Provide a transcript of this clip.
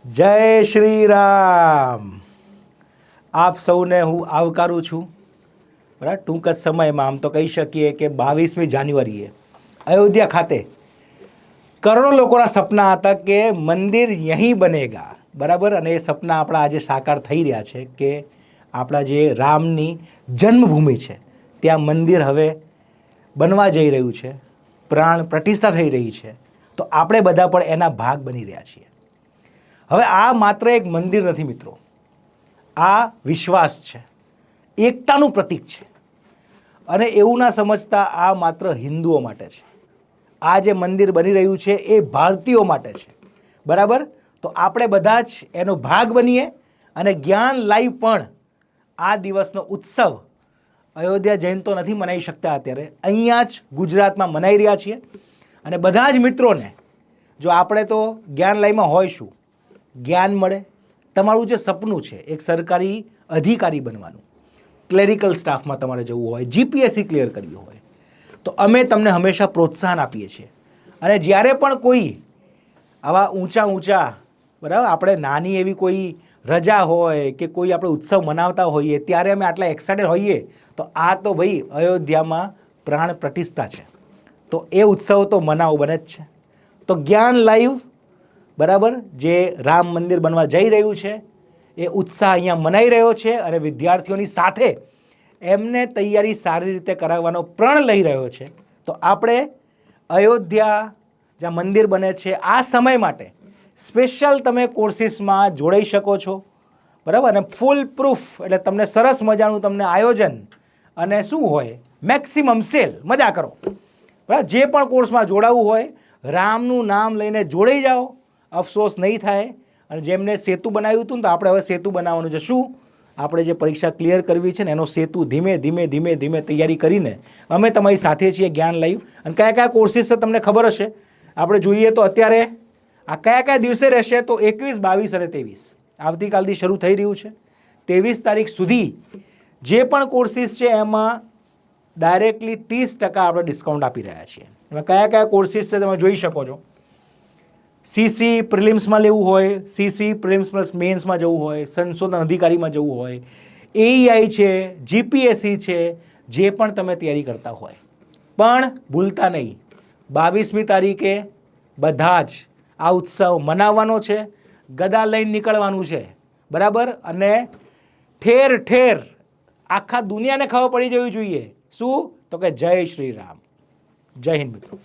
જય શ્રી રામ. આપ સૌને હું આવકારું છું. બરાબર, ટૂંક જ સમયમાં આમ તો કહી શકીએ કે 22મી જાન્યુઆરીએ અયોધ્યા ખાતે કરોડો લોકોના સપના હતા કે મંદિર યહીં બનેગા. બરાબર, અને એ સપના આપણા આજે સાકાર થઈ રહ્યા છે કે આપણા જે રામની જન્મભૂમિ છે ત્યાં મંદિર હવે બનવા જઈ રહ્યું છે, પ્રાણ પ્રતિષ્ઠા થઈ રહી છે. તો આપણે બધા પણ એના ભાગ બની રહ્યા છીએ. હવે આ માત્ર એક મંદિર નથી મિત્રો, આ વિશ્વાસ છે, એકતાનું પ્રતીક છે. અને એવું ના સમજતા આ માત્ર હિન્દુઓ માટે છે. આ જે મંદિર બની રહ્યું છે એ ભારતીયો માટે છે. બરાબર, તો આપણે બધા જ એનો ભાગ બનીએ અને જ્ઞાન લાઈવ પણ આ દિવસનો ઉત્સવ અયોધ્યા જૈન તો નથી મનાવી શકતા, અત્યારે અહીંયા જ ગુજરાતમાં મનાવી રહ્યા છીએ. અને બધા જ મિત્રોને જો આપણે તો જ્ઞાન લાઈવમાં હોઈશું, જ્ઞાન મળે. તમારું જે સપનું છે એક સરકારી અધિકારી બનવાનું, ક્લેરિકલ સ્ટાફમાં તમારે જવું હોય, જીપીએસસી ક્લિયર કરવી હોય, તો અમે તમને હંમેશા પ્રોત્સાહન આપીએ છીએ. અને જ્યારે પણ કોઈ આવા ઊંચા બરાબર આપણે નાની એવી કોઈ રજા હોય કે કોઈ આપણે ઉત્સવ મનાવતા હોઈએ ત્યારે અમે આટલા એક્સાઇટેડ હોઈએ, તો આ તો ભાઈ અયોધ્યામાં પ્રાણ પ્રતિષ્ઠા છે, તો એ ઉત્સવ તો મનાવો બને જ છે. તો જ્ઞાન લાઈવ બરાબર જે રામ મંદિર બનવા જઈ રહ્યું છે એ ઉત્સાહ અહીંયા મનાઈ રહ્યો છે અને વિદ્યાર્થીઓની સાથે એમને તૈયારી સારી રીતે કરાવવાનો પ્રણ લઈ રહ્યો છે. તો આપણે અયોધ્યા જ્યાં મંદિર બને છે આ સમય માટે સ્પેશિયલ તમે કોર્સિસમાં જોડાઈ શકો છો. બરાબર, અને ફૂલ પ્રૂફ એટલે તમને સરસ મજાનું તમને આયોજન અને શું હોય મેક્સિમમ સેલ, મજા કરો. બરાબર, જે પણ કોર્સમાં જોડાવવું હોય રામનું નામ લઈને જોડાઈ જાઓ, અફસોસ નહીં થાય. અને જેમને સેતુ બનાવ્યું હતું ને, તો આપણે હવે સેતુ બનાવવાનું છે. શું આપણે જે પરીક્ષા ક્લિયર કરવી છે ને એનો સેતુ ધીમે ધીમે તૈયારી કરીને અમે તમારી સાથે છીએ જ્ઞાન લાઈવ. અને કયા કયા કોર્સિસ છે તમને ખબર હશે. આપણે જોઈએ તો અત્યારે આ કયા કયા દિવસે રહેશે, તો 21, 22 અને 23 આવતીકાલથી શરૂ થઈ રહ્યું છે. 23 તારીખ સુધી જે પણ કોર્સિસ છે એમાં ડાયરેક્ટલી 30% આપણે ડિસ્કાઉન્ટ આપી રહ્યા છીએ. એમાં કયા કયા કોર્સિસ છે તમે જોઈ શકો છો. સીસી પ્રિલિમ્સમાં લેવું હોય, સીસી પ્રિલિમ્સ પ્લસ મેન્સમાં જવું હોય, સંશોધન અધિકારીમાં જવું હોય, એઈઆઈ છે, જીપીએસસી છે, જે પણ તમે તૈયારી કરતા હોય. પણ ભૂલતા નહીં, 22મી તારીખે બધા જ આ ઉત્સવ મનાવવાનો છે, ગદા લઈને નીકળવાનું છે. બરાબર, અને ઠેર ઠેર આખા દુનિયાને ખબર પડી જવી જોઈએ. શું? તો કે જય શ્રી રામ. જય હિન્દ મિત્રો.